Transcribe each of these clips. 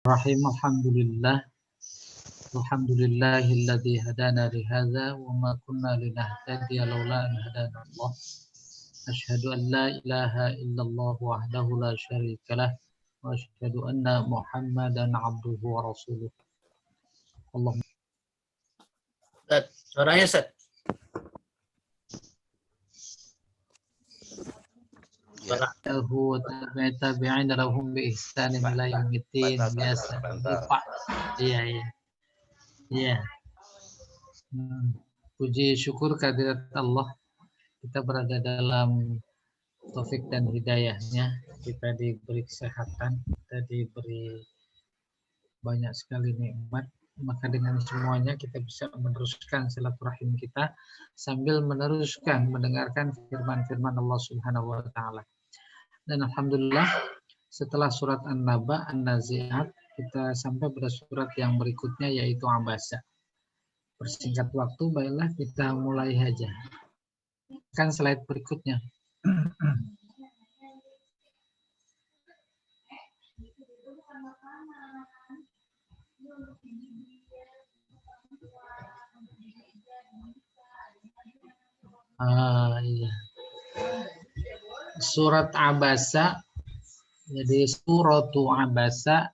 Rahim alhamdulillahilladzi hadana li hadza wa ma kunna linahtadiya laula an hadana Allah. Asyhadu an la ilaha illallah wahdahu la syarikalah wa asyhadu anna Muhammadan abduhu wa rasuluh. Allahumma suaranya set. Lahu wa tabi'ina lahum bi ihsanin ila yaumiddin. Biasa. Lupa. Iya. Puji syukur kehadirat Allah. Kita berada dalam taufik dan hidayahnya. Kita diberi kesehatan, kita diberi banyak sekali nikmat. Maka dengan semuanya kita bisa meneruskan silaturahim kita sambil meneruskan mendengarkan firman-firman Allah Subhanahu wa taala. Dan alhamdulillah setelah surat An-Naba, An-Nazi'at, kita sampai pada surat yang berikutnya yaitu Abasa. Persingkat waktu, baiklah kita mulai saja. Kan slide berikutnya. Iya. Surat Abasa, jadi suratu Abasa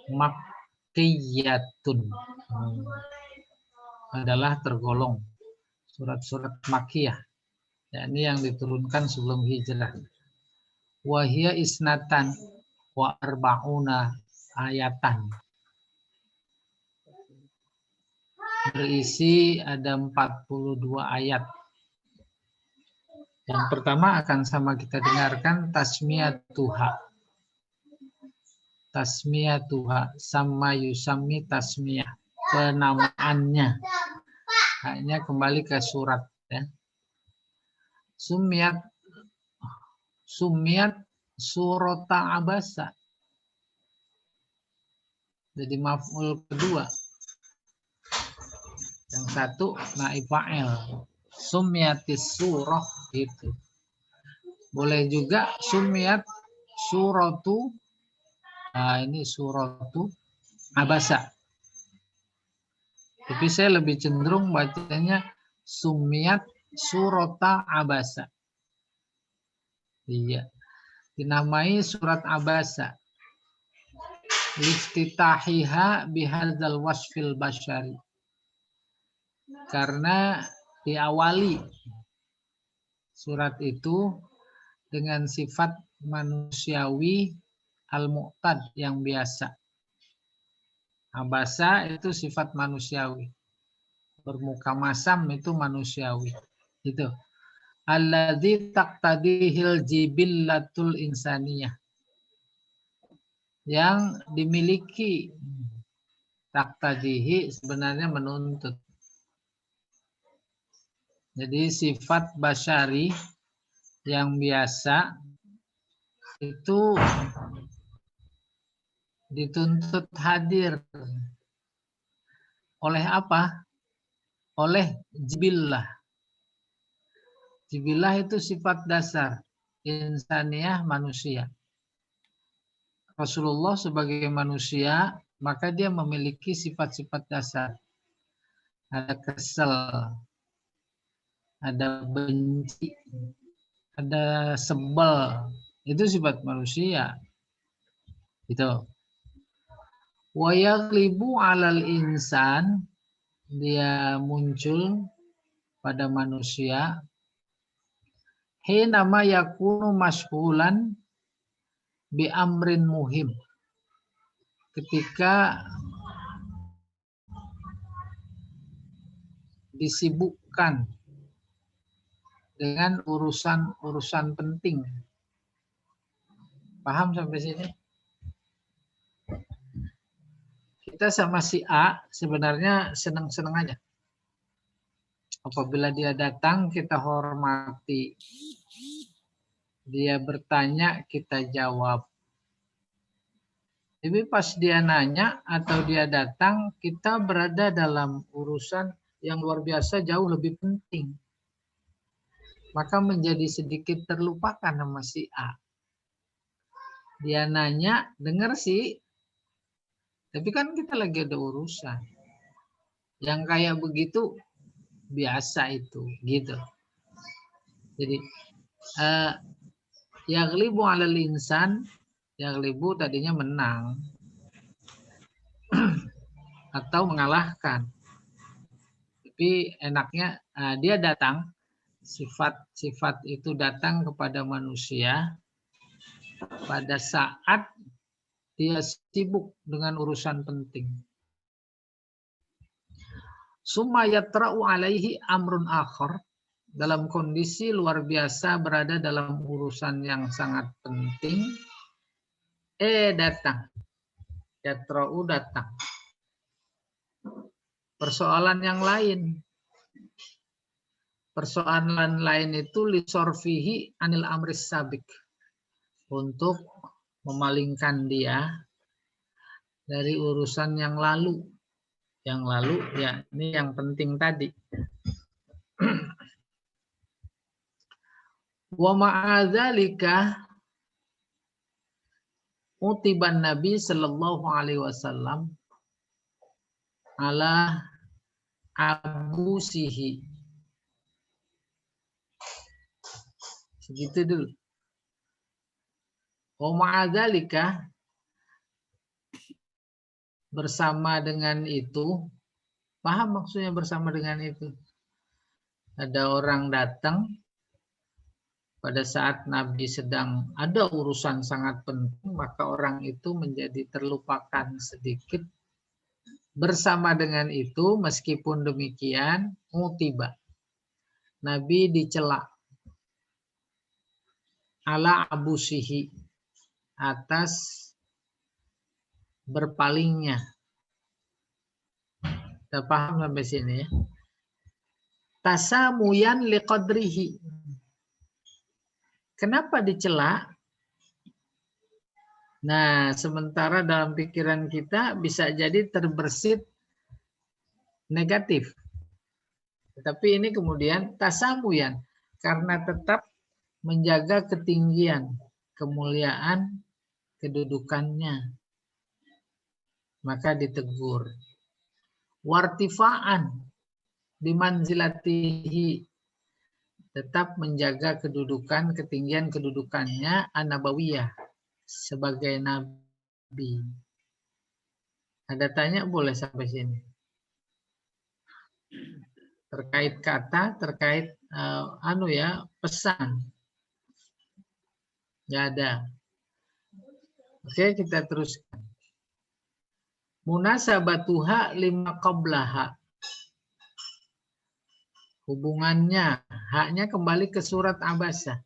makkiyatun, adalah tergolong surat-surat makkiyah, yakni yang diturunkan sebelum hijrah. Wahia isnatan wa arba'una ayatan, berisi ada 42 ayat. Yang pertama akan sama kita dengarkan tasmiyatuha. Tasmiyatuha, sama yusami tasmiyah, penamaannya. Hanya kembali ke surat ya. Sumiyat surata abasa. Jadi maf'ul kedua. Yang satu naib fa'il. Sumyatis surah itu. Boleh juga sumyat suratu. Nah, ini suratu Abasa. Tapi saya lebih cenderung bacanya sumyat surata Abasa. Iya. Dinamai surat Abasa. Liftitahiha bihadzal wasfil basyari. Karena diawali surat itu dengan sifat manusiawi al-mu'tad yang biasa. Abasa itu sifat manusiawi. Bermuka masam itu manusiawi. Itu. Alladzi taqtadihil jibillatul insaniyah. Yang dimiliki taqtadihi sebenarnya menuntut. Jadi sifat basyari yang biasa itu dituntut hadir oleh apa? Oleh jibillah. Jibillah itu sifat dasar insaniyah manusia. Rasulullah sebagai manusia, maka dia memiliki sifat-sifat dasar. Ada kesel, ada benci, ada sebel, itu sifat manusia. Itu. Wa yaghlibu 'alal insan, dia muncul pada manusia hina ma yakunu mashghulan bi amrin muhim, ketika disibukkan dengan urusan penting. Paham sampai sini? Kita sama si A sebenarnya senang-senang aja. Apabila dia datang, kita hormati. Dia bertanya, kita jawab. Tapi pas dia nanya atau dia datang, kita berada dalam urusan yang luar biasa jauh lebih penting. Maka menjadi sedikit terlupakan sama si A. Dia nanya, dengar sih, Tapi kan kita lagi ada urusan. Yang kayak begitu biasa itu, gitu. Jadi yaghlibu 'alal insan, yaghlibu tadinya menang atau mengalahkan. Tapi enaknya dia datang, sifat itu datang kepada manusia pada saat dia sibuk dengan urusan penting. Summa yatra'u alaihi amrun akhar, dalam kondisi luar biasa berada dalam urusan yang sangat penting, datang. Yatra'u datang. Persoalan yang lain. Persoalan lain itu lisorfihi anil amris sabik. Untuk memalingkan dia dari urusan yang lalu. Yang lalu ya ini yang penting tadi. Wa ma'adzalika utiban Nabi sallallahu alaihi wasallam ala abusihi. Segitu dulu. Wa ma'adzalika, bersama dengan itu, paham maksudnya bersama dengan itu? Ada orang datang pada saat Nabi sedang ada urusan sangat penting, maka orang itu menjadi terlupakan sedikit. Bersama dengan itu, meskipun demikian, utiba. Nabi dicela ala abusihi, atas berpalingnya. Kita paham sampai sini ya. Tasamuyan liqadrihi. Kenapa dicela? Nah, sementara dalam pikiran kita bisa jadi terbersit negatif. Tetapi ini kemudian tasamuyan, karena tetap menjaga ketinggian, kemuliaan, kedudukannya. Maka ditegur. Wartifaan bimanzilatihi, tetap menjaga kedudukan, ketinggian kedudukannya an-nabawiyah sebagai nabi. Ada tanya boleh sampai sini? Terkait kata, terkait pesan. Ya ada. Oke, kita teruskan. Munasabatuha lima qablaha. Hubungannya, haknya kembali ke surat Abasa.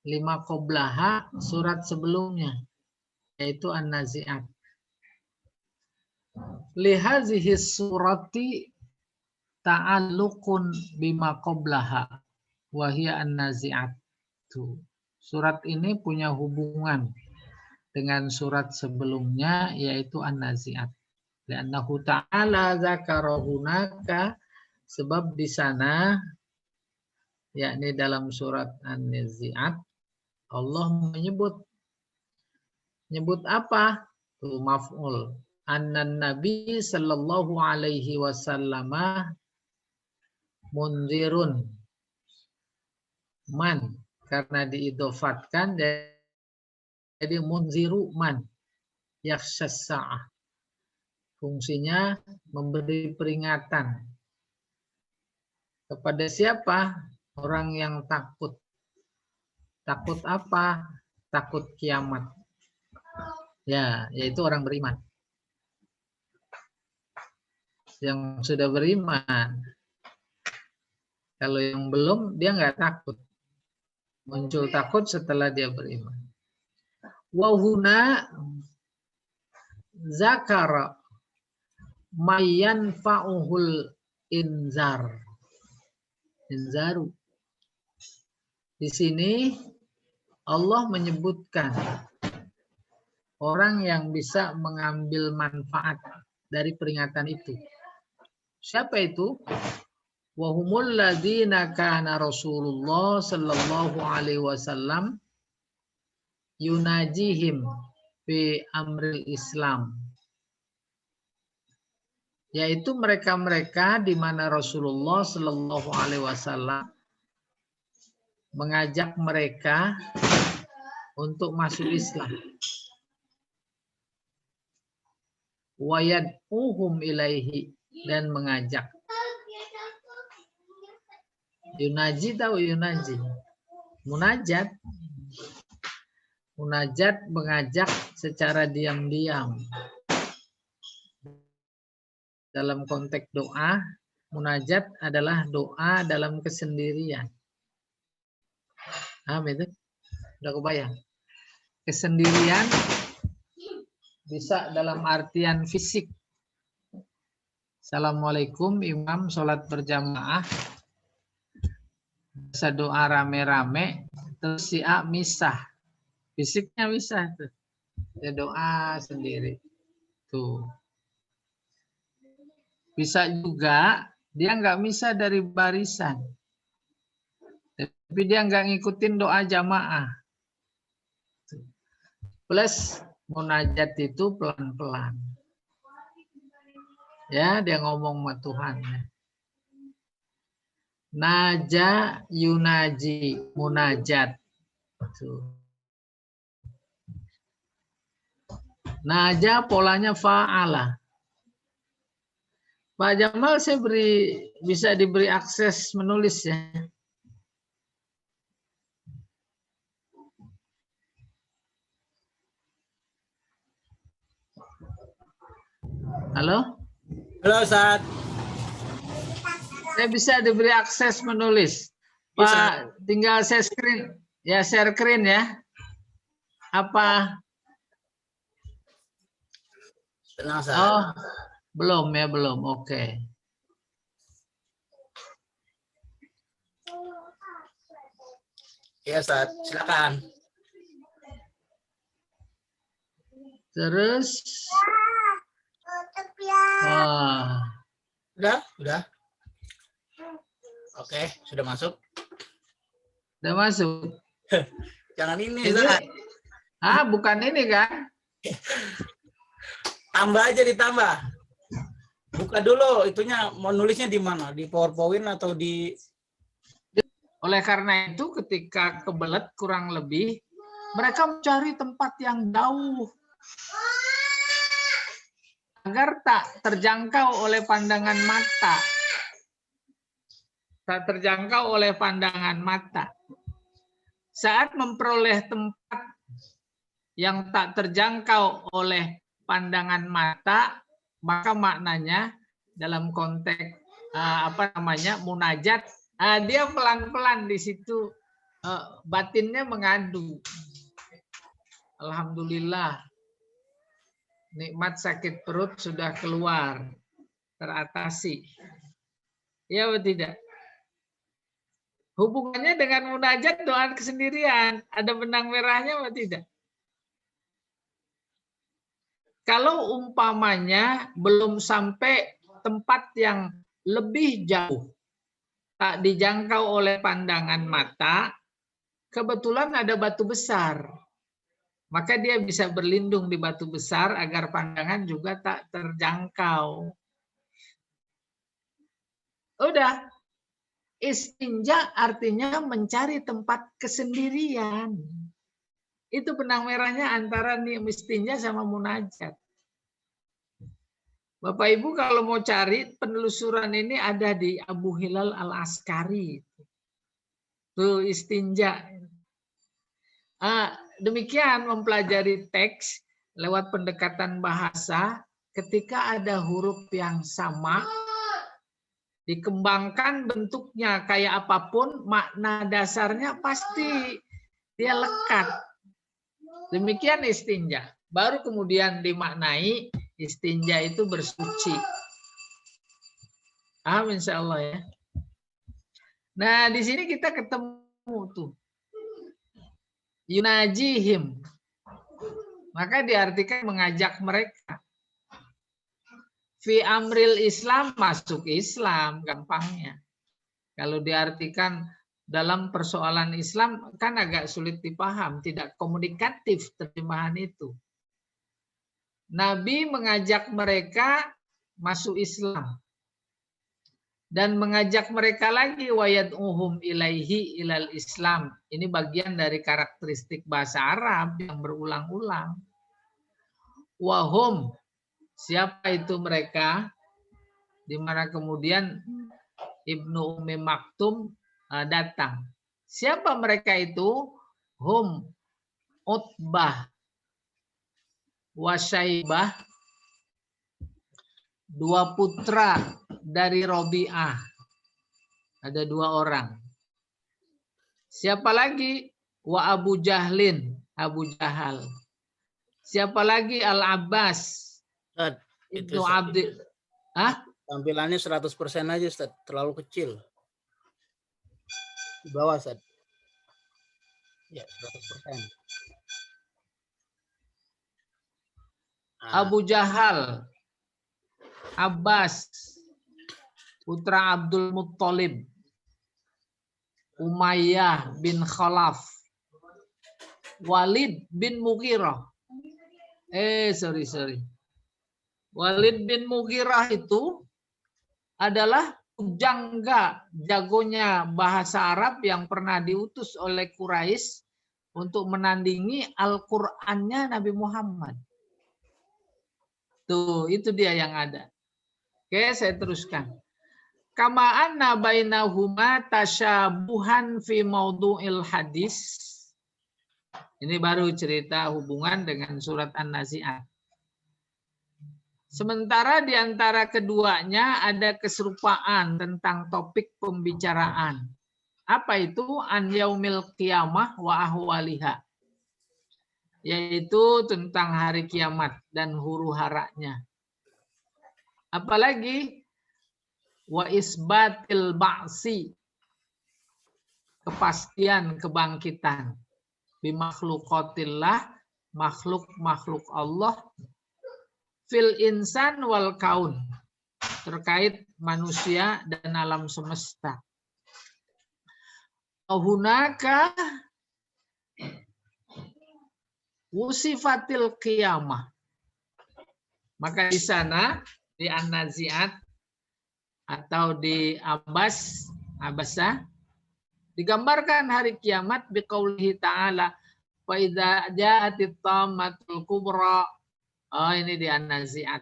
Lima qablaha, surat sebelumnya, yaitu An-Nazi'at. Lihazihi surati ta'alluqun bima qablaha wa hiya An-Nazi'at. Surat ini punya hubungan dengan surat sebelumnya, yaitu An-Nazi'at. Li'annahu ta'ala dzakara hunaka, sebab di sana, yakni dalam surat An-Nazi'at, Allah menyebut apa? Itu maf'ul. Annan Nabi sallallahu alaihi wasallam munzirun man, karena diidofatkan jadi munziru man yakhshas sa'ah. Fungsinya memberi peringatan kepada siapa? Orang yang takut. Takut apa? Takut kiamat. Ya, yaitu orang beriman. Yang sudah beriman. Kalau yang belum, dia nggak takut. Muncul takut setelah dia beriman. Wahuna zakara mayan fa'uhul inzaru. Di sini Allah menyebutkan orang yang bisa mengambil manfaat dari peringatan itu. Siapa itu? Wahumul ladzina kana Rasulullah sallallahu alaihi wasallam yunajihim fi amril Islam. Yaitu mereka-mereka di mana Rasulullah Shallallahu Alaihi Wasallam mengajak mereka untuk masuk Islam. Wayad'uhum ilaihi, dan mengajak. Yunaji tahu yunaji? Munajat. Munajat mengajak secara diam-diam. Dalam konteks doa, munajat adalah doa dalam kesendirian. Paham itu? Udah kebayang? Kesendirian bisa dalam artian fisik. Assalamualaikum, imam sholat berjamaah. Bisa doa rame-rame, terus si A misah. Fisiknya misah tuh. Ya doa sendiri. Tuh. Bisa juga dia nggak misah dari barisan. Tapi dia nggak ngikutin doa jamaah. Plus munajat itu pelan-pelan. Ya, dia ngomong sama Tuhan. Naja yunaji, munajat. Tuh. Naja polanya fa'ala. Pak Jamal, saya bisa diberi akses menulis ya. Halo? Halo, Ustaz. Saya bisa diberi akses menulis. Pak, tinggal saya screen. Ya, share screen ya. Apa? Tenang, Ustaz. Oh, belum ya, belum. Oke. Iya, Ustaz. Silakan. Terus. Wah. Udah. Oke, sudah masuk. Udah masuk. Jangan ini, Ustaz. Bukan ini kan? Tambah aja, ditambah. Buka dulu itunya, mau nulisnya di mana? Di PowerPoint atau di... Oleh karena itu ketika kebelet kurang lebih, mereka mencari tempat yang jauh. Agar tak terjangkau oleh pandangan mata. Tak terjangkau oleh pandangan mata. Saat memperoleh tempat yang tak terjangkau oleh pandangan mata, maka maknanya dalam konteks munajat, dia pelan-pelan di situ batinnya mengadu. Alhamdulillah, nikmat sakit perut sudah keluar, teratasi. Ya atau tidak? Hubungannya dengan munajat doa kesendirian, ada benang merahnya atau tidak? Kalau umpamanya belum sampai tempat yang lebih jauh, tak dijangkau oleh pandangan mata, kebetulan ada batu besar. Maka dia bisa berlindung di batu besar agar pandangan juga tak terjangkau. Udah. Istinja artinya mencari tempat kesendirian. Itu benang merahnya antara istinja sama munajat. Bapak Ibu kalau mau cari penelusuran ini ada di Abu Hilal Al-Askari. Tuh istinja. Demikian mempelajari teks lewat pendekatan bahasa, ketika ada huruf yang sama, dikembangkan bentuknya kayak apapun, makna dasarnya pasti dia lekat. Demikian istinja. Baru kemudian dimaknai istinja itu bersuci. Amin, insya Allah ya. Nah, di sini kita ketemu tuh. Yunajihim. Maka diartikan mengajak mereka. Fi amril Islam, masuk Islam gampangnya. Kalau diartikan dalam persoalan Islam kan agak sulit dipaham, tidak komunikatif terjemahan itu. Nabi mengajak mereka masuk Islam. Dan mengajak mereka lagi wayad'uhum ilaihi ilal Islam. Ini bagian dari karakteristik bahasa Arab yang berulang-ulang. Wahum, siapa itu mereka? Di mana kemudian Ibnu Ummi Maktum datang. Siapa mereka itu? Hum Utbah wa Syaibah, dua putra dari Robi'ah. Ada dua orang. Siapa lagi? Wa Abu Jahlin, Abu Jahal. Siapa lagi? Al-Abbas Ustaz, Ibnu Abdi. Tampilannya 100% aja, Ustaz. Terlalu kecil. Di bawah, Ustaz. Ya, 100%. Abu Jahal, Abbas, putra Abdul Muttalib, Umayyah bin Khalaf, Walid bin Mughirah. Walid bin Mughirah itu adalah pujangga jagonya bahasa Arab yang pernah diutus oleh Quraisy untuk menandingi Al-Qur'annya Nabi Muhammad. Tuh, itu dia yang ada. Oke, saya teruskan. Kama anna bainahuma tasyabuhan fi maudhu'il hadis. Ini baru cerita hubungan dengan surat An-Nazi'at. Sementara di antara keduanya ada keserupaan tentang topik pembicaraan. Apa itu? An yaumil qiyamah wa ahwaliha. Yaitu tentang hari kiamat dan huru-haranya. Apalagi wa isbatil ba'si, kepastian kebangkitan, bimakhluqatillah, makhluk-makhluk Allah, fil insan wal kaun, terkait manusia dan alam semesta. Hunaka wusifatil qiyamah. Maka di sana di An-Nazi'at atau di Abasah digambarkan hari kiamat biqaulihi ta'ala fa idza ja'atit tammatul kubra. Ini di An-Nazi'at.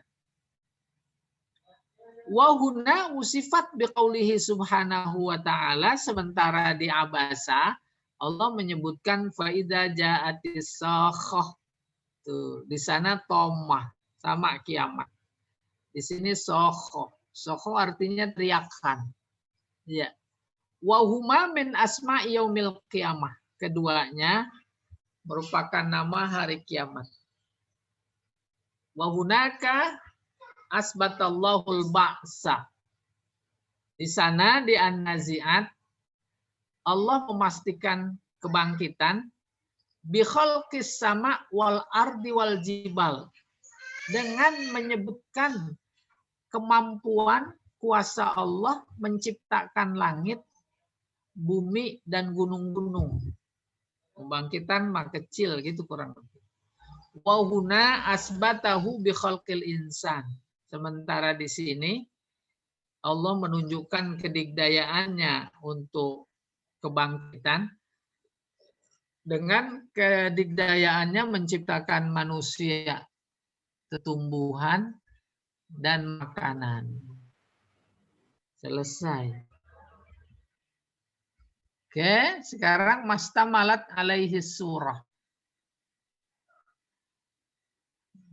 Wa huna usifat biqaulihi subhanahu wa ta'ala, sementara di Abasa Allah menyebutkan fa idza ja'atis sakhah. Tuh, di sana tomah sama kiamat. Di sini sokhah. Sokhah artinya teriakan. Ya. Wa huma min asma yaumil qiyamah. Keduanya merupakan nama hari kiamat. Wa hunaka asbatallahul ba'sa. Di sana di An-Nazi'at Allah memastikan kebangkitan bi khalqis sama wal ardi wal jibal, dengan menyebutkan kemampuan kuasa Allah menciptakan langit, bumi dan gunung-gunung. Kebangkitan mah kecil gitu kurang lebih. Wa huna asbatahu bi khalqil insan. Sementara di sini Allah menunjukkan kedigdayaannya untuk kebangkitan dengan kedigdayaannya menciptakan manusia, tumbuhan dan makanan. Selesai. Oke, sekarang mastamalat alaihi surah.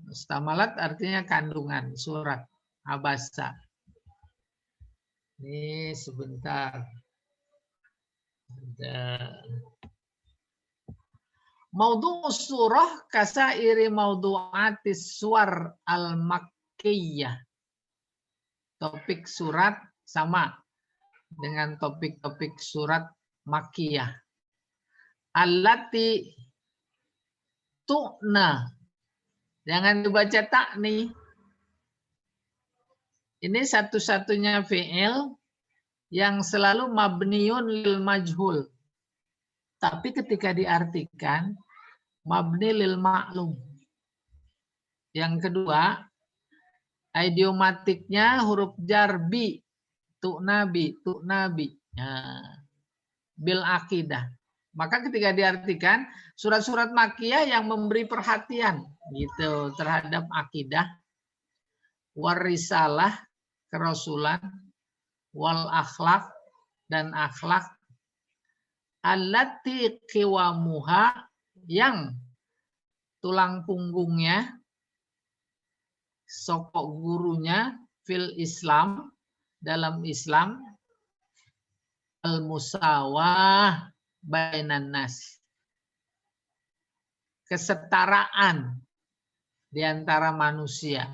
Mustamalat artinya kandungan, surat Abasa. Ini sebentar. Maudhu'us surah kasairi maudhu'atis suwar al-makkiyah. Topik surat sama dengan topik-topik surat Makkiyah. Allati tu'na. Jangan dibaca tak nih. Ini satu-satunya fi'il yang selalu mabniun lil majhul. Tapi ketika diartikan, mabni lil ma'lum. Yang kedua, Idiomatiknya huruf jar bi, tu nabi. Nah, bil akidah. Maka ketika diartikan surat-surat Makkiyah yang memberi perhatian gitu terhadap akidah, warisalah kerasulan, wal akhlak dan akhlak, allati qiwamuha yang tulang punggungnya, sokok gurunya fil Islam dalam Islam, al musawah bainan nas, kesetaraan di antara manusia.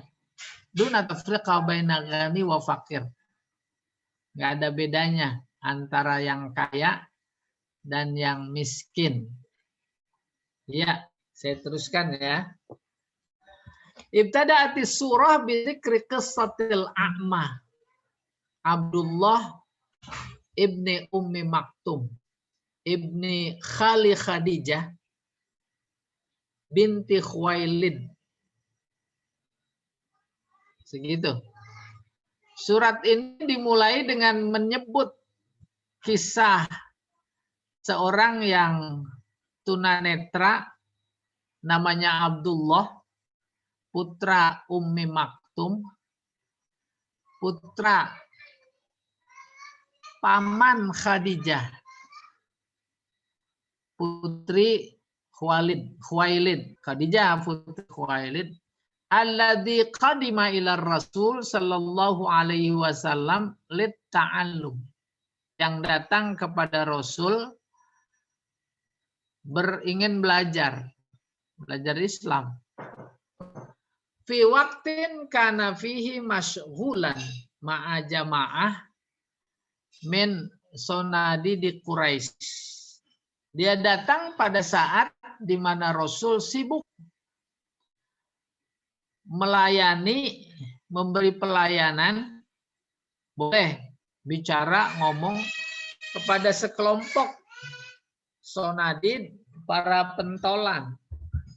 Duna tafriqa baina ghani wa fakir. Enggak ada bedanya antara yang kaya dan yang miskin. Ya, saya teruskan ya. Ibtada'atis surah bi dzikri qissatil a'ma Abdullah ibni Ummi Maktum ibni Khali Khadijah binti Khuwailid. Segitu. Surat ini dimulai dengan menyebut kisah seorang yang tunanetra namanya Abdullah, putra Ummi Maktum, putra paman Khadijah, putri Khuwailid. Khadijah putri Khuwailid. Alladzi qadima ila Rasul sallallahu alaihi wasallam lit ta'allum. Yang datang kepada Rasul beringin belajar Islam. Fi waqtin kana fihi masyghulan ma'a jamaah min sonadi di Quraisy. Dia datang pada saat di mana Rasul sibuk melayani, memberi pelayanan, boleh bicara, ngomong kepada sekelompok sonadid, para pentolan,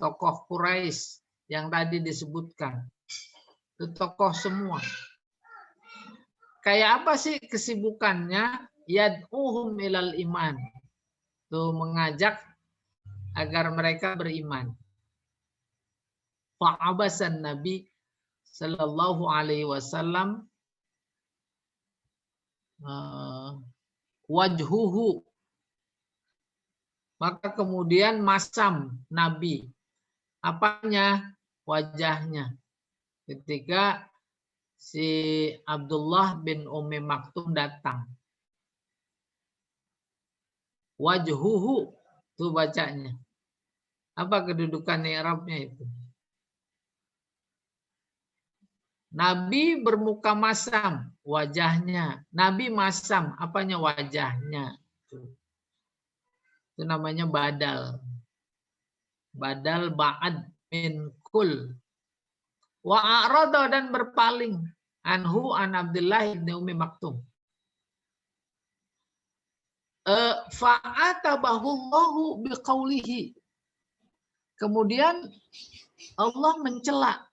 tokoh Quraisy yang tadi disebutkan. Itu tokoh semua. Kayak apa sih kesibukannya? Yad'uhum ilal iman. Tuh mengajak agar mereka beriman. Fa'abasan Nabi sallallahu alaihi wasallam wajhuhu. Maka kemudian masam Nabi. Apanya? Wajahnya. Ketika si Abdullah bin Ummi Maktum datang. Wajhuhu. Itu bacanya. Apa kedudukan i'rabnya itu? Nabi bermuka masam, wajahnya. Nabi masam, apanya? Wajahnya. Itu namanya badal. Badal ba'ad min kul. Wa a'rada dan berpaling. Anhu an Abdullah ibn Ummi Maktum. Fa'atabahullahu biqaulihi. Kemudian Allah mencela.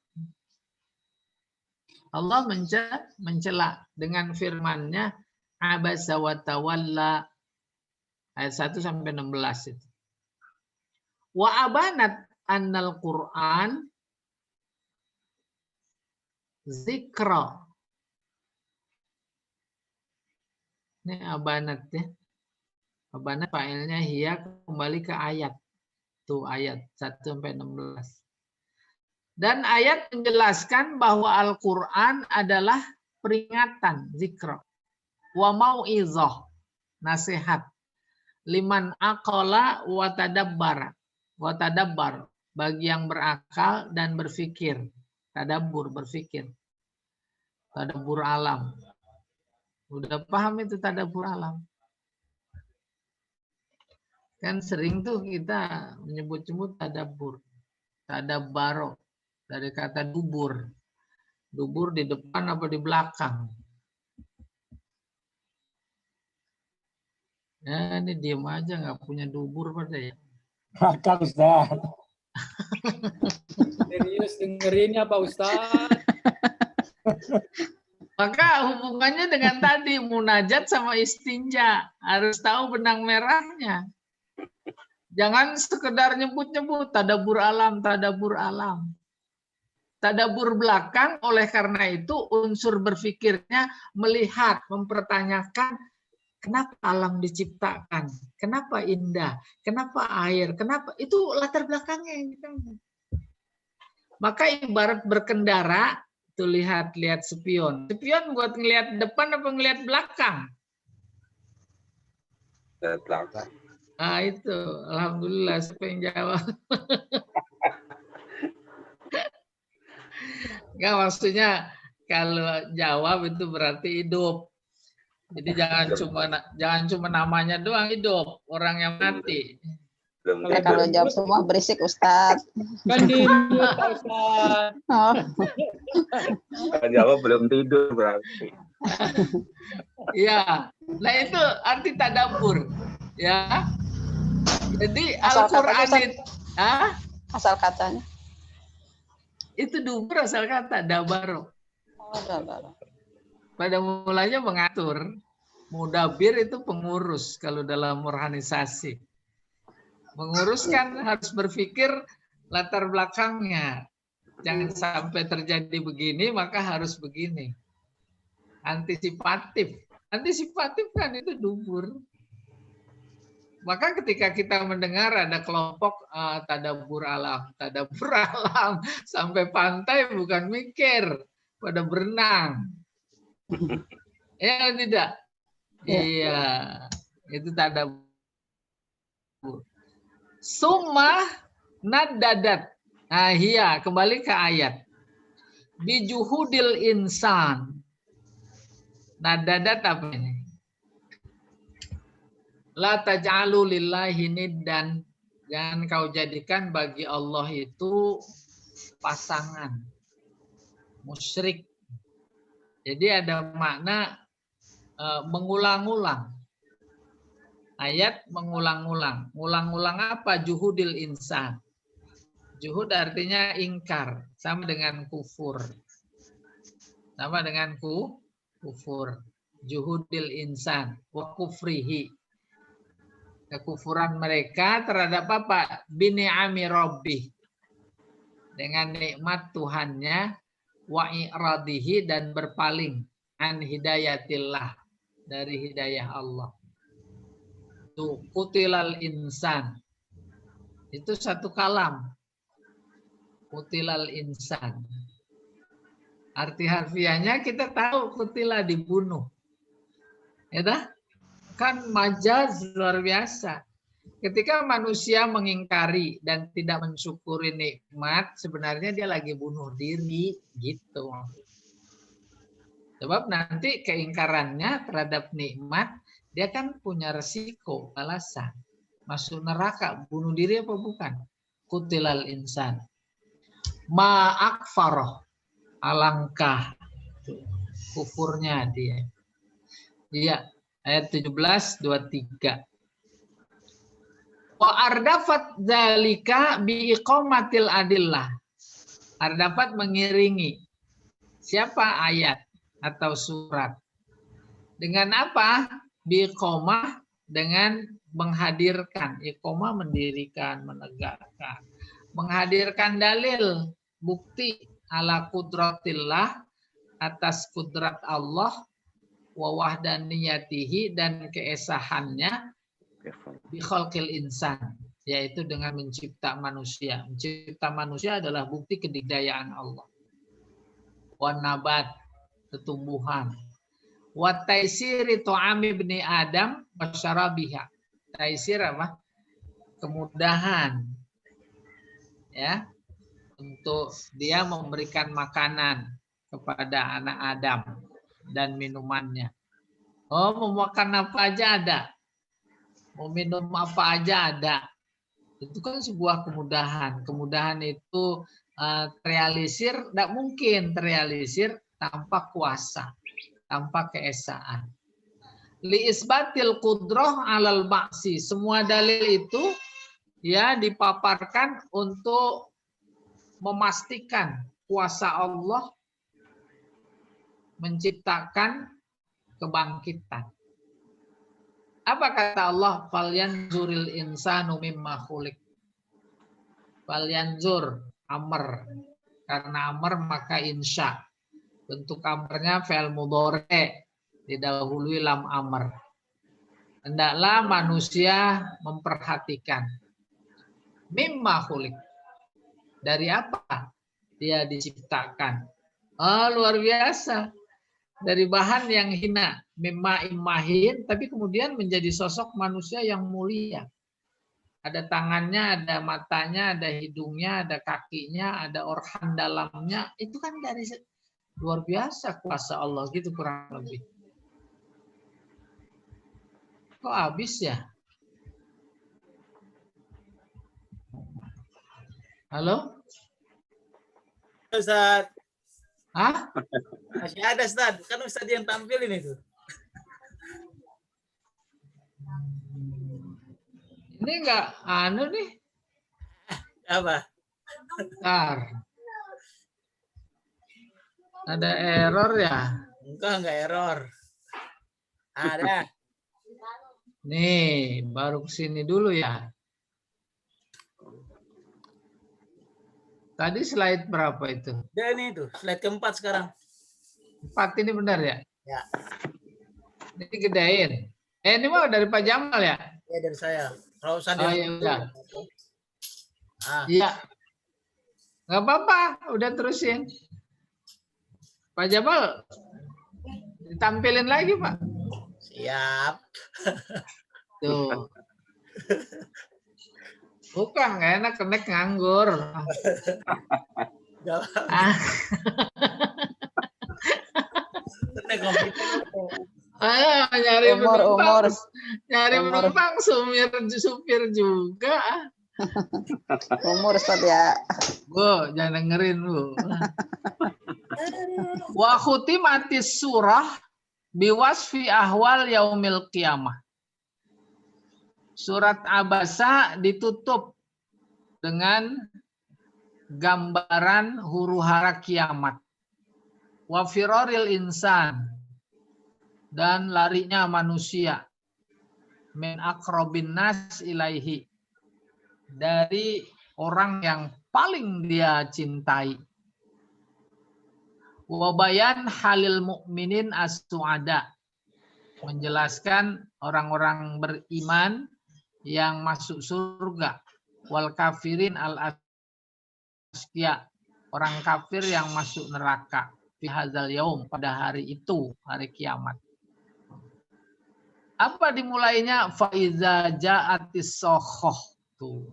Allah mencela dengan firman-Nya abasa wa tawalla ayat 1 sampai 16 itu. Wa abanat annal Qur'an zikra. Ini abanat ya. Abanat failnya hiya, kembali ke ayat. Tuh ayat 1 sampai 16. Dan ayat menjelaskan bahwa Al-Quran adalah peringatan, zikra. Wa mau'izah, nasihat. Liman aqala wa tadabbara. Wa tadabbar, bagi yang berakal dan berfikir. Tadabbur, berfikir. Tadabbur alam. Udah paham itu tadabbur alam? Kan sering tuh kita menyebut-nyebut tadabbur. Tadabbaro. Dari kata dubur. Dubur di depan apa di belakang? Ya, ini diem aja nggak punya dubur pada ya. Belakang Ustaz. Serius dengerinnya Pak Ustaz. Maka hubungannya dengan tadi munajat sama istinja, harus tahu benang merahnya. Jangan sekedar nyebut-nyebut tadabur alam, tadabur alam. Tadabur belakang, oleh karena itu unsur berpikirnya melihat, mempertanyakan kenapa alam diciptakan, kenapa indah, kenapa air, kenapa, itu latar belakangnya yang ditanya. Maka ibarat berkendara, tuh lihat spion. Spion buat ngelihat depan apa ngelihat belakang? Belakang. Nah itu, alhamdulillah siapa yang jawab. Enggak, maksudnya kalau jawab itu berarti hidup. Jadi jangan cuma namanya doang hidup, orang yang mati. Belum Ya, kalau jawab semua berisik Ustadz. Kan di Ustaz. Oh, jawab belum tidur berarti. Ya, nah itu arti tadabbur, ya. Jadi Asal Al-Quran katanya, itu, ah, asal katanya. itu dubur asal kata dabaro. Oh, udah, udah. Pada mulanya mengatur. Mudabir itu pengurus kalau dalam organisasi. Mengurus kan harus berpikir latar belakangnya. Jangan sampai terjadi begini, maka harus begini. Antisipatif. Antisipatif kan itu dubur. Maka ketika kita mendengar ada kelompok tadabbur alam sampai pantai bukan mikir, pada berenang. Ya tidak? Iya, itu tadabbur. Summa nadadat. Nah, iya, kembali ke ayat. Bijuhudil insan. Nadadat apa ini? La taj'alu lillahi niddan. Jangan kau jadikan bagi Allah itu pasangan. Musyrik. Jadi ada makna mengulang-ulang. Ayat mengulang-ulang. Ngulang-ulang apa? Juhudil insan. Juhud artinya ingkar. Sama dengan kufur. Sama dengan kufur. Juhudil insan. Wa kufrihi. Kekufuran mereka terhadap apa? Bini'ami rabbih. Dengan nikmat Tuhannya. Wa i'radihi dan berpaling. An hidayatillah. Dari hidayah Allah. Itu kutilal insan. Itu satu kalam. Kutilal insan. Arti harfiahnya kita tahu kutila dibunuh. Ya dah? Kan majaz luar biasa. Ketika manusia mengingkari dan tidak mensyukuri nikmat, sebenarnya dia lagi bunuh diri gitu. Sebab nanti keingkarannya terhadap nikmat, dia kan punya resiko, alasan. Masuk neraka, bunuh diri apa bukan? Kutilal insan. Ma'akfaroh. Alangkah. Kufurnya dia. Iya. Ayat 17:23. Wa ardafat dzalika biiqamatil adillah. Ardafat mengiringi. Siapa ayat atau surat? Dengan apa? Biiqamah, dengan menghadirkan. Iqamah mendirikan, menegakkan. Menghadirkan dalil, bukti ala kudratillah, atas kudrat Allah, wa wahdaniyatihi, dan keesahannya, bi khalqil insan, yaitu dengan mencipta manusia. Mencipta manusia adalah bukti kedikdayaan Allah. Wa nabat, tumbuhan. Wa taisiri tu'ami ibni Adam wa syarabiha. Taisir apa? Kemudahan. Ya. Untuk dia memberikan makanan kepada anak Adam dan minumannya. Oh, mau makan apa aja ada. Mau minum apa aja ada. Itu kan sebuah kemudahan. Kemudahan itu terrealisir, tidak mungkin terrealisir tanpa kuasa, tanpa keesaan. Li isbatil qudrah alal maksi. Semua dalil itu ya dipaparkan untuk memastikan kuasa Allah menciptakan kebangkitan. Apa kata Allah? Falyanzuril insanu mimma khuliq. Falyanzur, amr. Karena amr maka insya. Bentuk amrnya fi'il mudhari', didahului lam amr. Hendaklah manusia memperhatikan. Mimma khuliq. Dari apa dia diciptakan? Oh, luar biasa. Dari bahan yang hina, mimma imahin, tapi kemudian menjadi sosok manusia yang mulia. Ada tangannya, ada matanya, ada hidungnya, ada kakinya, ada organ dalamnya. Itu kan dari luar biasa kuasa Allah gitu kurang lebih. Kok habis ya? Halo? Ustaz. Hah? Masih ada Ustaz. Kan Ustaz yang tampilin itu. Ini enggak anu nih. Apa? Bentar. Ada error ya? Enggak error. Ada. Nih, baru kesini dulu ya. Tadi slide berapa itu? Dan itu slide keempat sekarang. 4 ini benar ya? Ya. Ini gedein. Ini mah dari Pak Jamal ya? Ya dari saya. Kalau usah Oh ya udah. Ah, Iya. Nggak apa-apa, udah terusin. Pak Jamal, ditampilin lagi Pak. siap. Tuh. Bukan, nggak enak kenek nganggur. Ah. Naik komputer. Ayo nyari Umur. penumpang, supir juga. Umur Ustaz ya. Bu, jangan dengerin Bu. Wa khutimatis surah biwasfi ahwal yaumil qiyamah. Surat Abasa ditutup dengan gambaran huru-hara kiamat. Wa firaril insan, dan larinya manusia, min aqrabin nas ilaihi, dari orang yang paling dia cintai. Wa bayan halil mukminin as-su'ada, menjelaskan orang-orang beriman yang masuk surga, wal kafirin al-asqiya, orang kafir yang masuk neraka, fi hadzal yaum, pada hari itu, hari kiamat. Apa dimulainya? Fa iza ja'atis sokhoh. Tuh.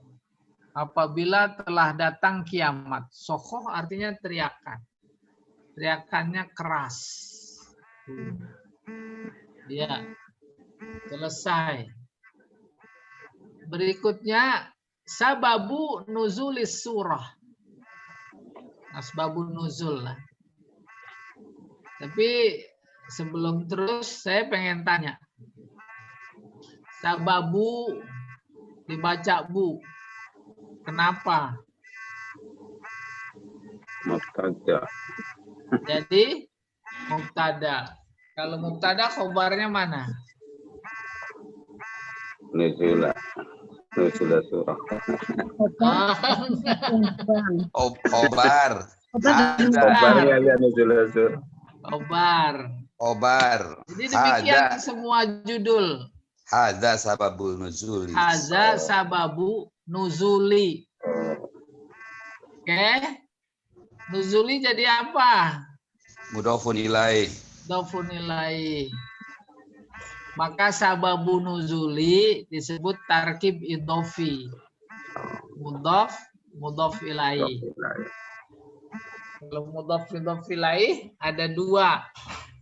Apabila telah datang kiamat. Sokhoh artinya teriakan. Teriakannya keras. Tuh. Ya. Selesai. Berikutnya sababu nuzulis surah. Asbabun nuzul lah. Tapi sebelum terus saya pengen tanya. Sababu dibaca bu. Kenapa? Mubtada. Jadi mubtada. Kalau mubtada khobarnya mana? Nuzula surah. Obar. Khobarnya ya nuzula surah. Obar. Jadi demikian semua judul. Hadza sababul nuzuli. Hadza sababu nuzuli. Oke. Nuzuli jadi apa? Mudhofun ilaih. Mudhofun ilaih. Maka sababu nuzuli disebut tarkib idhofi. Mudhof, mudhof ilaih. Kalau mudhof ilaih ada dua.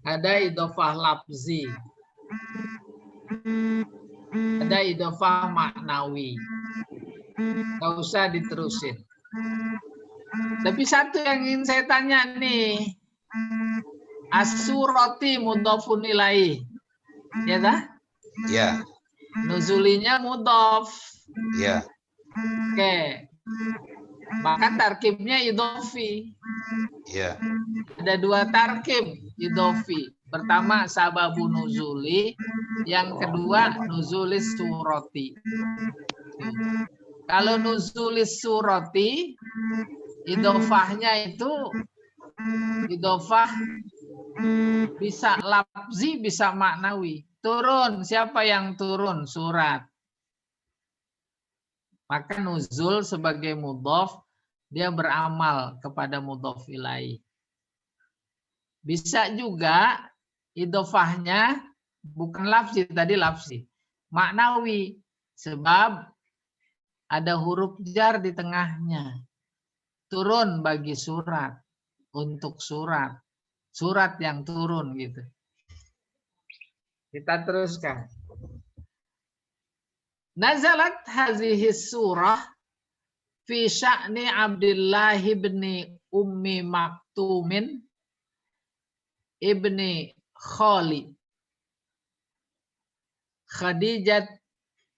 Ada idhofah lafzi. Ada idhofah maknawi. Nggak usah diterusin. Tapi satu yang ingin saya tanya nih. As-surati mudhofun ilaih. Ya dah? Ya. Nuzulinya mudhof. Ya. Oke. Maka tarkibnya idhofi. Ya. Ada dua tarkib. idofi. Pertama sababun nuzuli, yang kedua nuzulis surati. Kalau nuzulis surati, idofahnya itu idofah bisa lafzi, bisa maknawi. Turun, siapa yang turun? Surat. Maka nuzul sebagai mudhof, dia beramal kepada mudhof ilaih. Bisa juga idofahnya bukan lafzi, tadi lafzi. Maknawi, sebab ada huruf jar di tengahnya. Turun bagi surat, untuk surat. Surat yang turun gitu. Kita teruskan. Nazalat hazihi surah fi sya'ni Abdullah ibni Ummi Maktumin ibni Khali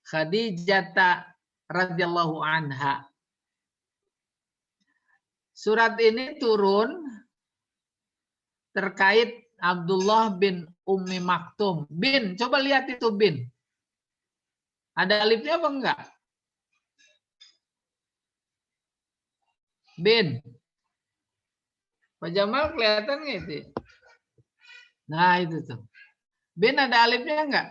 Khadijata radhiyallahu anha. Surat ini turun terkait Abdullah bin Ummi Maktum. Bin, coba lihat itu bin. Ada alifnya apa enggak? Bin. Pak Jamal kelihatan nggak itu? Nah itu tuh. Bin ada alifnya enggak?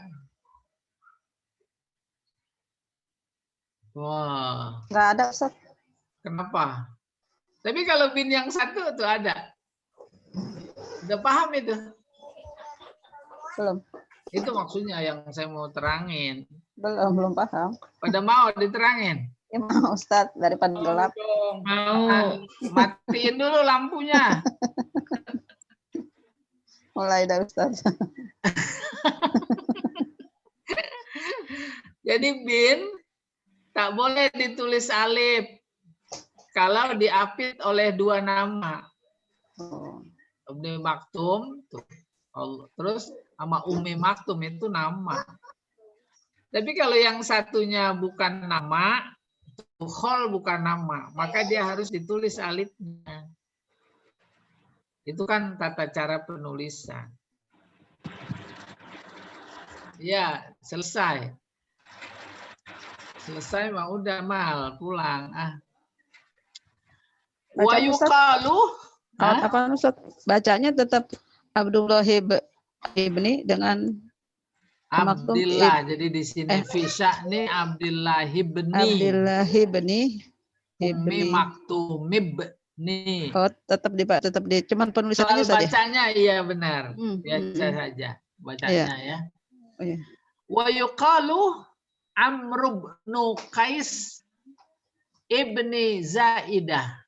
Wah. Nggak ada, Ustaz. Kenapa? Tapi kalau bin yang satu tuh ada. Udah paham itu? Belum. Itu maksudnya yang saya mau terangin. Belum paham. Pada mau diterangin? Ya mau, Ustaz, daripada gelap. Mau. Matiin dulu lampunya. Mulai dah, Ustaz. Jadi bin tak boleh ditulis alif kalau diapit oleh dua nama. Oh. Ummi Maktum, terus sama Ummi Maktum itu nama. Tapi kalau yang satunya bukan nama, khol bukan nama, maka dia harus ditulis alifnya. Itu kan tata cara penulisan. Ya, selesai. Selesai mah udah mal pulang. Wa yuqalu Apa Ustaz? Bacanya tetap Abdullah ibni dengan Abdillah. Jadi di sini Fisya nih Abdillah ibni. Abdullah ibni Ummi Maktum ibni. Oh, tetap di cuman penulisannya Soal saja. bacanya iya benar. Biasa saja bacanya ya. Oh, iya. Wa yuqalu Amr bin Qais ibni Zaidah.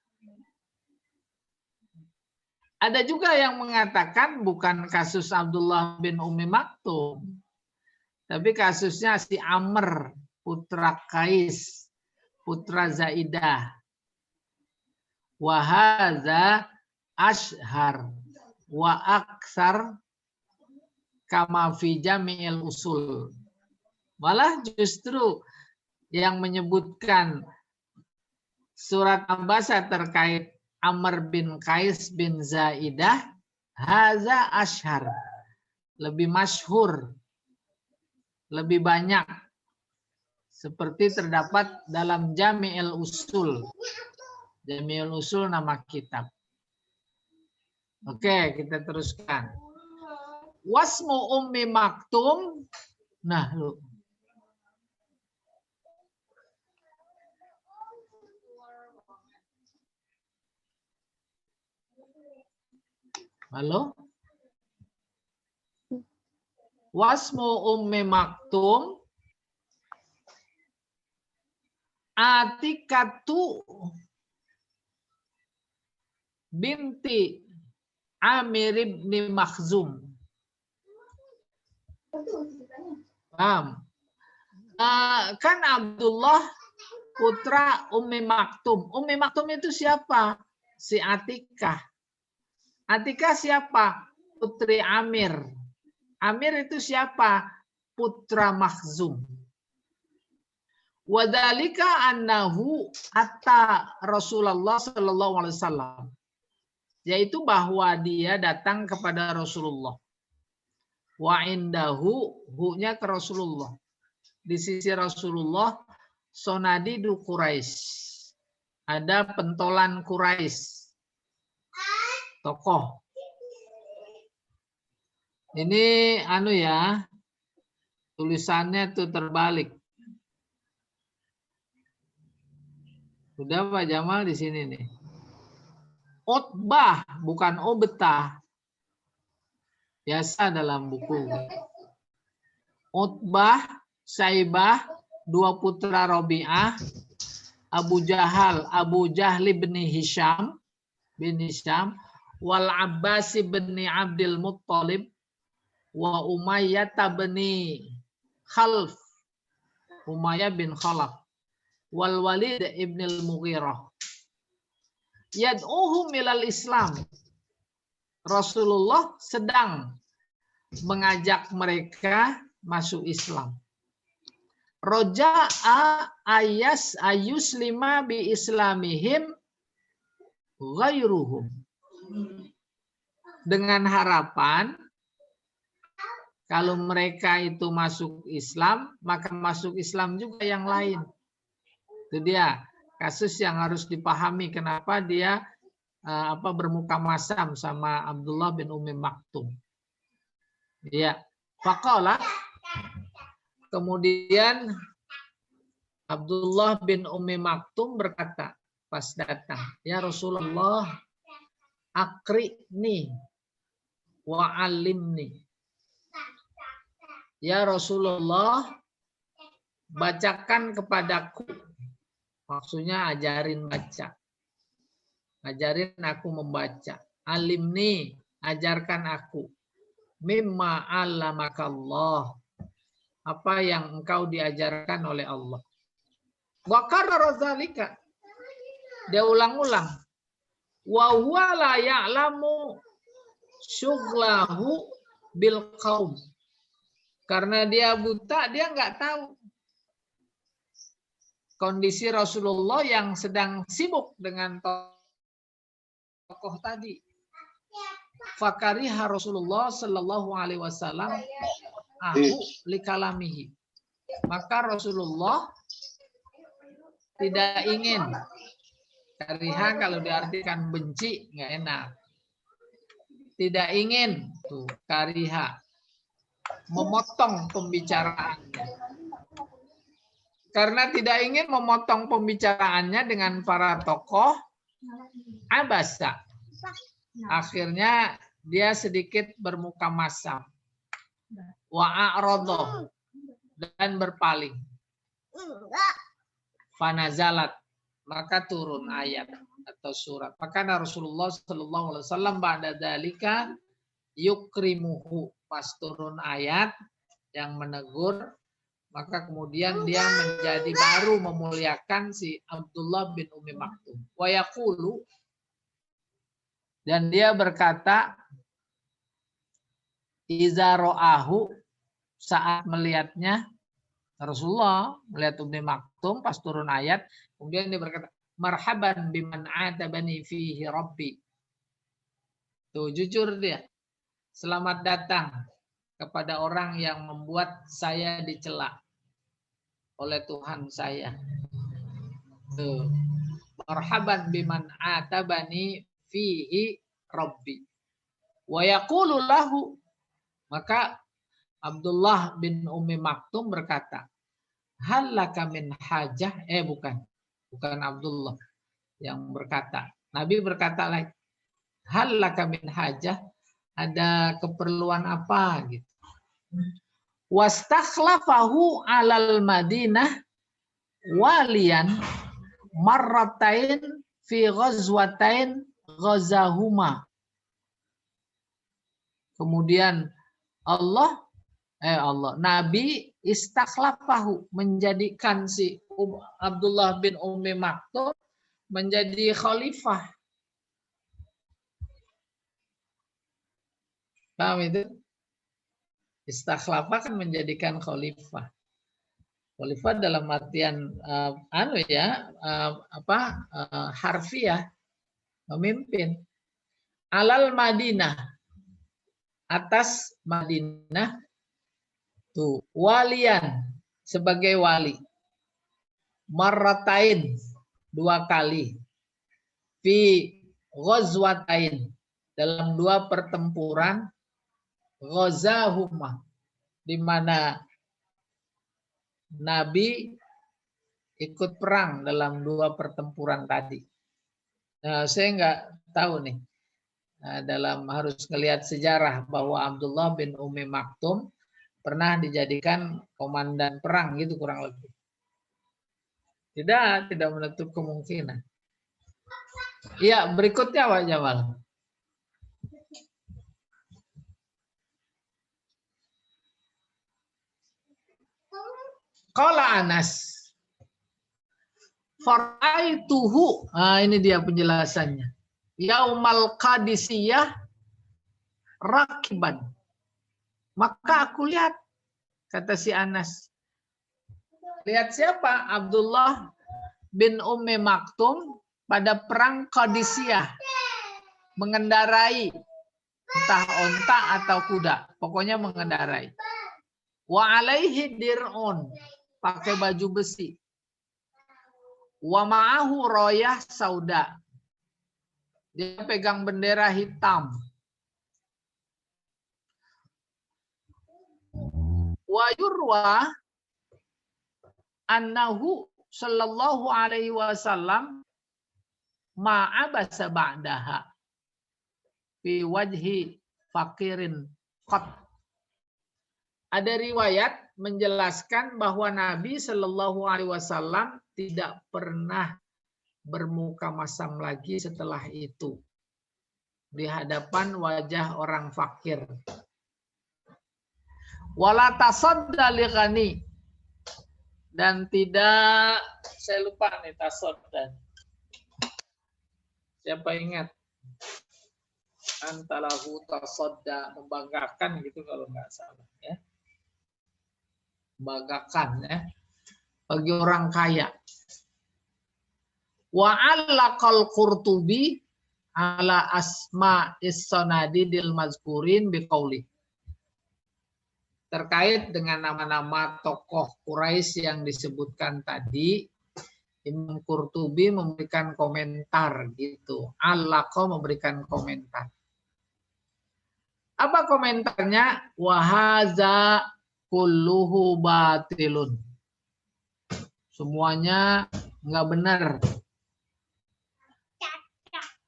Ada juga yang mengatakan bukan kasus Abdullah bin Ummi Maktum, tapi kasusnya si Amr putra Qais, putra Zaidah. Wa hadza ashhar wa aktsar kama fi jami'il usul. Malah justru yang menyebutkan surat Ambasa terkait Amr bin Qais bin Zaidah, haza ashhar, lebih masyhur, lebih banyak, seperti terdapat dalam Jami'il Usul. Jami'il Usul nama kitab. Oke, kita teruskan. Wasmu Ummi Maktum, nah lu. Halo? Wasmu Ummi Maktum Atikatu binti Amir bin Makhzum. Paham? Kan Abdullah putra Ummi Maktum. Ummi Maktum itu siapa? Si Atikah. Atikah siapa? Putri Amir. Amir itu siapa? Putra Makhzum. Wadhalika annahu atta Rasulullah sallallahu alaihi wasallam. yaitu bahwa dia datang kepada Rasulullah. Wa indahu, hu-nya ke Rasulullah. Di sisi Rasulullah, sonadidu Quraisy. Ada pentolan Quraisy. Tokoh. Ini anu ya, tulisannya tuh terbalik. Sudah Pak Jamal di sini nih. Utbah, bukan Obetah. Biasa dalam buku. Utbah, Saibah, dua putra Robi'ah, Abu Jahal bin Hisham, wal Abbas bin Abdul Muttalib, wa Umayyah bin Khalaf, Umayyah bin Khalaf, wal Walid ibn al-Mughirah. Yad'uhum ilal Islam. Rasulullah sedang mengajak mereka masuk Islam. Roja'a ayuslima bi islamihim ghairuhum. Dengan harapan kalau mereka itu masuk Islam, maka masuk Islam juga yang lain. Itu dia kasus yang harus dipahami kenapa dia bermuka masam sama Abdullah bin Ummi Maktum. Ya, faqala, kemudian Abdullah bin Ummi Maktum berkata pas datang, ya Rasulullah, akri'ni wa alimni. Ya Rasulullah, bacakan kepadaku. Maksudnya ajarin baca. Ajarin aku membaca. Alimni, ajarkan aku. Mimma 'allamakallah. Apa yang engkau diajarkan oleh Allah. Wa qarrara dzalika. Dia ulang-ulang. Wa huwa la ya'lamu syughlahu bil qaum. Karena dia buta, dia nggak tahu kondisi Rasulullah yang sedang sibuk dengan tokoh tadi. Fakariha Rasulullah Sallallahu Alaihi Wasallam ahu likalamihi. Maka Rasulullah tidak ingin. Kariha kalau diartikan benci nggak enak. Tidak ingin tuh kariha memotong pembicaraannya. Karena tidak ingin memotong pembicaraannya dengan para tokoh, abasa. Akhirnya dia sedikit bermuka masam. Wa'a'rodoh. Dan berpaling. Fanazalat. Maka turun ayat atau surat. Maka Rasulullah Sallallahu Alaihi Wasallam ba'da dzalika yukrimuhu. Pas turun ayat yang menegur, maka kemudian dia menjadi baru memuliakan si Abdullah bin Ummi Maktum. Wa yaqulu, dan dia berkata, iza ra'ahu, saat melihatnya, Rasulullah melihat Ummi Maktum pas turun ayat, kemudian dia berkata, marhaban biman atabani fihi rabbi. Tuh jujur dia. Selamat datang kepada orang yang membuat saya dicela oleh Tuhan saya. Tuh. Marhaban biman atabani fihi rabbi. Wa yaqulu lahu. Maka Abdullah bin Ummi Maktum berkata, hal laka min hajah? Bukan Abdullah yang berkata. Nabi berkata lagi, hal laka min hajah? Ada keperluan apa gitu. Wastakhlafahu 'alal Madinah walian marratain fi ghazwatain ghazahuma. Kemudian Nabi istakhlafahu, menjadikan si Abdullah bin Ummi Maktum menjadi khalifah. Paham itu? Istakhlafa kan menjadikan khalifah. Khalifah dalam artian harfiah, memimpin. alal Madinah, atas Madinah, tuh walian, sebagai wali, marratain, 2 kali, fi ghazwatain, dalam 2 pertempuran, ghazahuma, di mana Nabi ikut perang dalam 2 pertempuran tadi. Nah, saya nggak tahu nih, dalam harus ngelihat sejarah bahwa Abdullah bin Ummi Maktum pernah dijadikan komandan perang gitu kurang lebih. Tidak menutup kemungkinan. Iya, berikutnya Pak Jamal. Qala Anas, fara'aituhu. Ini dia penjelasannya. Yaumal Qadisiyah rakiban. Maka aku lihat, kata si Anas. Lihat siapa? Abdullah bin Ummi Maktum pada perang Qadisiyah. Mengendarai entah onta atau kuda. Pokoknya mengendarai. Wa alaihi dir'un. Pakai baju besi. Wa ma'ahu royah sauda. Dia pegang bendera hitam. Wa yurwa annahu sallallahu alaihi wasallam ma'abasa ba'daha fi wajhi fakirin qat. Ada riwayat menjelaskan bahwa Nabi sallallahu alaihi wasallam tidak pernah bermuka masam lagi setelah itu di hadapan wajah orang fakir. Wala tasadda li ghani, dan tidak, saya lupa nih tasadda. Siapa ingat? Antalahu tasadda, membanggakan gitu kalau nggak salah ya. Membanggakan ya bagi orang kaya. Wa allaqal Qurtubi ala asma'is sanadidil mazkurin biqauli. Terkait dengan nama-nama tokoh Quraisy yang disebutkan tadi, Imam Qurtubi memberikan komentar gitu. Allaqa memberikan komentar. Apa komentarnya? Wa hadza kulluhu batilun. Semuanya enggak benar.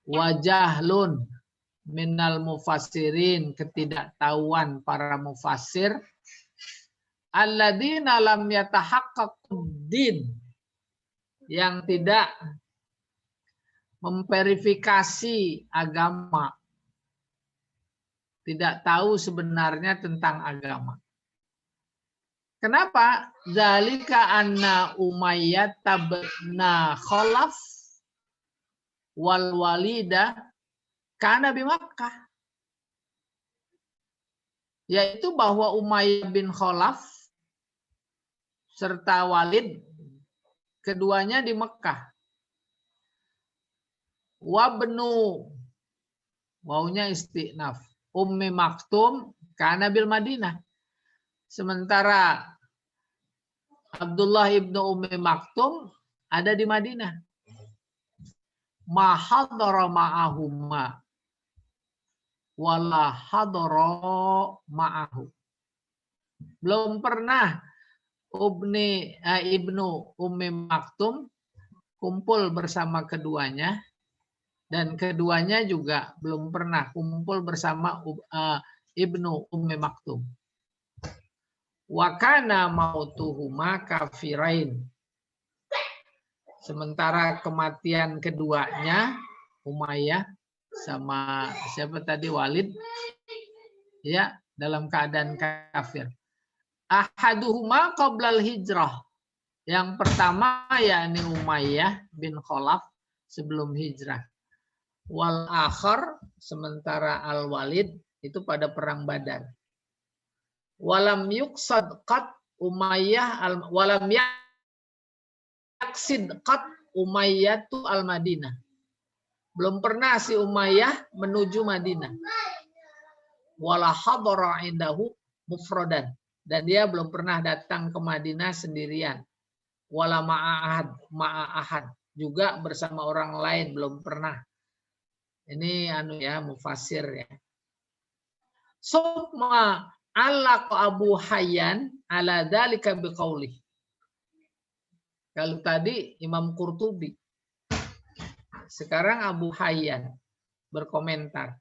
Wajahlun minal mufassirin, ketidaktahuan para mufassir, alladzina lam yatahaqqaquddin, yang tidak memverifikasi agama, tidak tahu sebenarnya tentang agama. Kenapa? Zalika anna Umayyah tabna Khalaf wal Walida kana bi Makkah. Yaitu bahwa Umayyah bin Khalaf serta Walid keduanya di Mekah. Wabnu, wawunya istinaf, Ummi Maktum kana bil Madinah. Sementara Abdullah ibnu Ummi Maktum ada di Madinah. Ma hadara ma'ahumma wala hadara ma'ahu. Belum pernah ibnu Ummi Maktum kumpul bersama keduanya, dan keduanya juga belum pernah kumpul bersama ibnu Ummi Maktum. Wa kana mautuhuma kafirain. Sementara kematian keduanya, Umayyah sama siapa tadi, Walid, ya, dalam keadaan kafir. Ahaduhuma qoblal hijrah. Yang pertama yakni Umayyah bin Khalaf sebelum hijrah. Wal akhar, sementara Al-Walid itu pada perang Badar. Walam yuqsad qat Umayyah walam yaksid qat Umayyah tu al-Madinah. Belum pernah si Umayyah menuju Madinah. Wala hadara indahu mufradan. Dan dia belum pernah datang ke Madinah sendirian. Wala ma'ahad. Juga bersama orang lain belum pernah. Ini mufassir ya. Summa alaq Abu Hayyan ala dzalika biqaulih. Kalau tadi Imam Qurtubi. Sekarang Abu Hayyan berkomentar.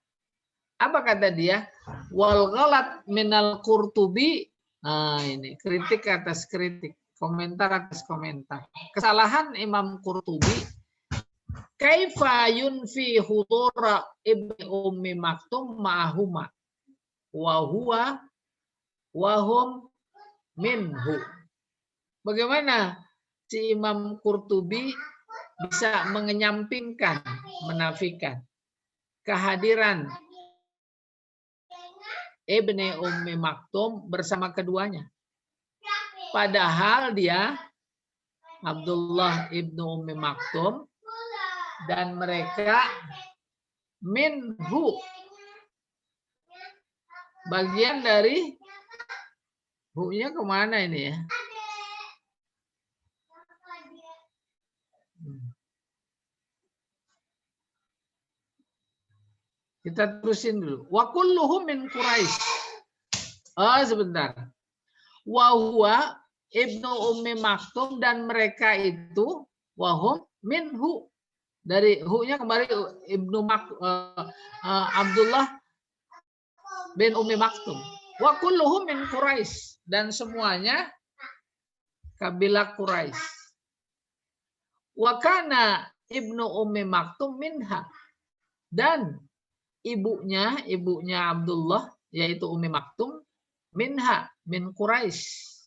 Apa kata dia? Wal ghalat minal Qurtubi. Nah, ini kritik atas kritik, komentar atas komentar. Kesalahan Imam Qurtubi, kaifa yunfi hudura ibni ummi maktum ma'ahuma wa huwa wa hum minhu. Bagaimana si Imam Qurtubi bisa mengenyampingkan, menafikan kehadiran Ibni Ummi Maktum bersama keduanya. Padahal dia Abdullah ibnu Ummi Maktum dan mereka minhu, bagian dari hu-nya kemana ini ya? Kita terusin dulu. Wa kulluhum min Quraisy. Sebentar. Wa huwa ibnu Ummi Maktum dan mereka itu wahum minhu. Dari hu-nya kembali Abdullah bin Ummi Maktum. Wa kulluhum min Quraisy dan semuanya kabilah Quraisy. Wa kana ibnu Ummi Maktum minha. Dan ibunya Abdullah yaitu Ummi Maktum minha min Quraisy.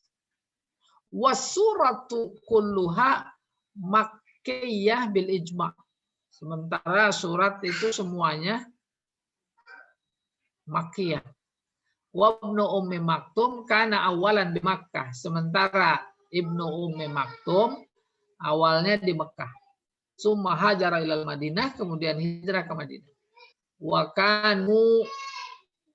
Wasuratu kulluha makkiyah bil ijma'. Sementara surat itu semuanya Makkiyah. Wa ibnu Ummi Maktum kana awalan di Makkah. Sementara ibnu Ummi Maktum awalnya di Mekah. Summa hajara ilal Madinah, kemudian hijrah ke Madinah. Wa kanu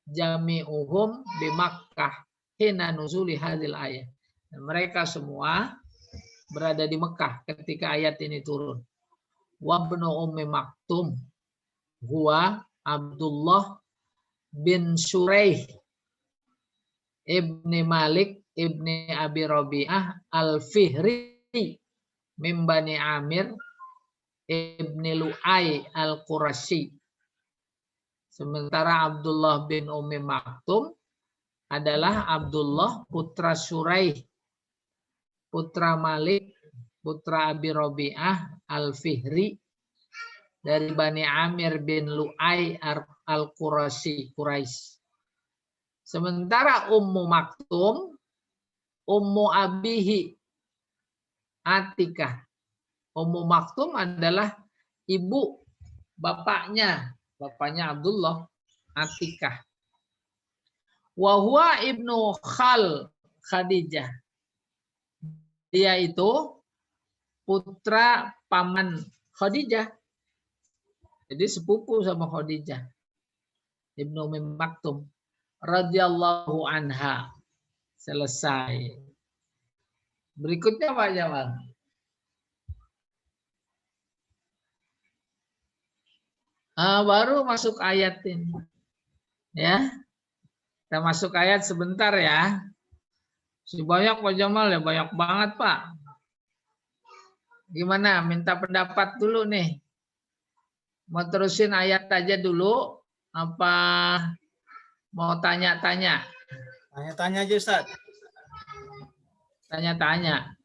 jami'uhum bi Makkah hina nuzuli hadhil ayat. Dan mereka semua berada di Mekah ketika ayat ini turun. Wa ibnu Ummi Maktum huwa Abdullah bin Shuraih ibni Malik ibni Abi Rabi'ah al-Fihri min Bani Amir ibni Lu'ay al-Qurashi. Sementara Abdullah bin Ummi Maktum adalah Abdullah putra Shuraih, putra Malik, putra Abi Rabi'ah al-Fihri dari Bani Amir bin Lu'ay al-Qurashi, Quraisy. Sementara Ummu Maktum, Ummu Abihi Atikah. Ummu Maktum adalah ibu bapaknya Abdullah, Atikah. Wa huwa ibnu Khal Khadijah. Dia itu putra paman Khadijah. Jadi sepupu sama Khadijah. Ibnu Ummi Maktum radhiyallahu anha. Selesai. Berikutnya Pak Jamal. Baru masuk ayat ini. Ya. Kita masuk ayat sebentar ya. Banyak Pak Jamal ya, banyak banget Pak. Gimana? Minta pendapat dulu nih. Mau terusin ayat aja dulu apa mau tanya-tanya? Tanya-tanya aja Ustaz. Tanya-tanya.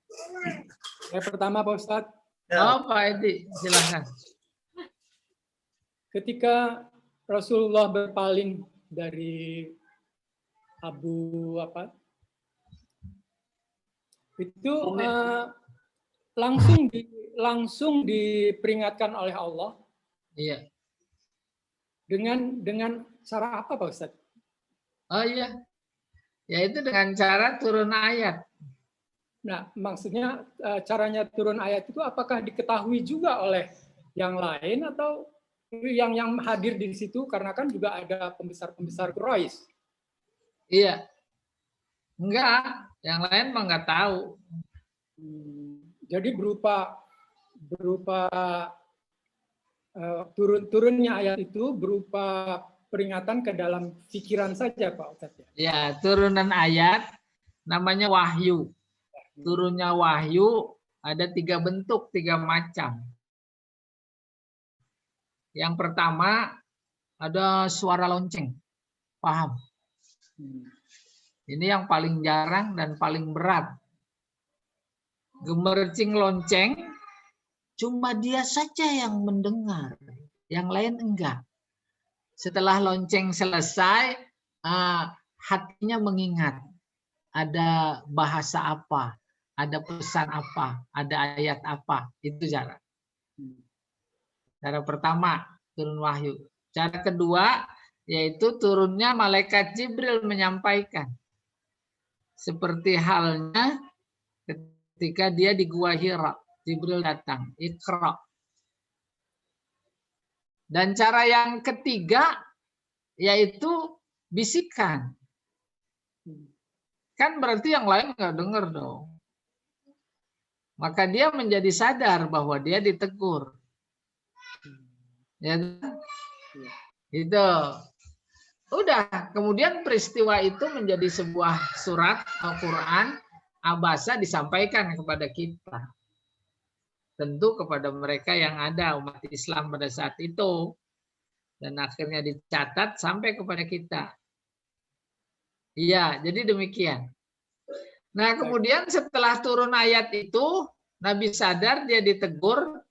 Yang pertama Pak Ustadz, Oh Pak Edi, silakan. ketika Rasulullah berpaling dari itu langsung diperingatkan oleh Allah. Iya. Dengan cara apa Pak Ustadz? Oh iya. Yaitu dengan cara turun ayat. Nah, maksudnya caranya turun ayat itu apakah diketahui juga oleh yang lain atau Yang hadir di situ karena kan juga ada pembesar-pembesar Quraisy. Iya. Enggak, yang lain mah nggak tahu. Jadi berupa turunnya ayat itu berupa peringatan ke dalam pikiran saja, Pak Ustadz. Ya, turunan ayat namanya wahyu. Turunnya wahyu ada 3 bentuk, 3 macam. Yang pertama ada suara lonceng. Paham? Ini yang paling jarang dan paling berat. Gemercing lonceng cuma dia saja yang mendengar, yang lain enggak. Setelah lonceng selesai, hatinya mengingat ada bahasa apa, ada pesan apa, ada ayat apa. Itu cara. Cara pertama, turun wahyu. Cara kedua, yaitu turunnya malaikat Jibril menyampaikan. Seperti halnya ketika dia di Gua Hira, Jibril datang, Iqra. Dan cara yang ketiga, yaitu bisikan. Kan berarti yang lain nggak dengar dong. Maka dia menjadi sadar bahwa dia ditegur. Ya, itu. Udah, kemudian peristiwa itu menjadi sebuah surat Al-Quran Abasa disampaikan kepada kita. Tentu kepada mereka yang ada umat Islam pada saat itu. Dan akhirnya dicatat sampai kepada kita. Iya, jadi demikian. Nah, kemudian setelah turun ayat itu, Nabi sadar dia ditegur,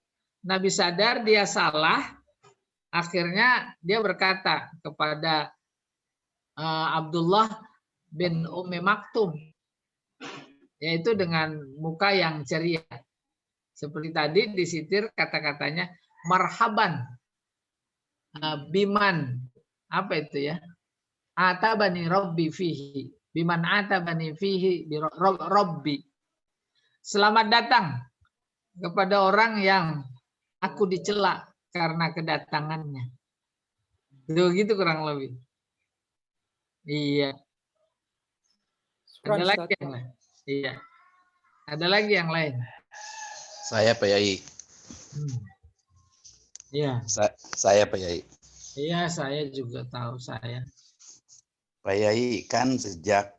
Nabi sadar dia salah. Akhirnya dia berkata kepada Abdullah bin Ummi Maktum, yaitu dengan muka yang ceria. Seperti tadi disitir kata-katanya marhaban biman, apa itu ya? Atabani Rabbi fihi, biman atabani fihi bi Rabbi. Selamat datang kepada orang yang aku dicela karena kedatangannya. Gitu kurang lebih. Iya. Ada lagi yang lain. Iya. Ada lagi yang lain. Saya Pak Yai. Iya. Saya Pak Yai. Iya, saya juga tahu saya. Pak Yai, kan sejak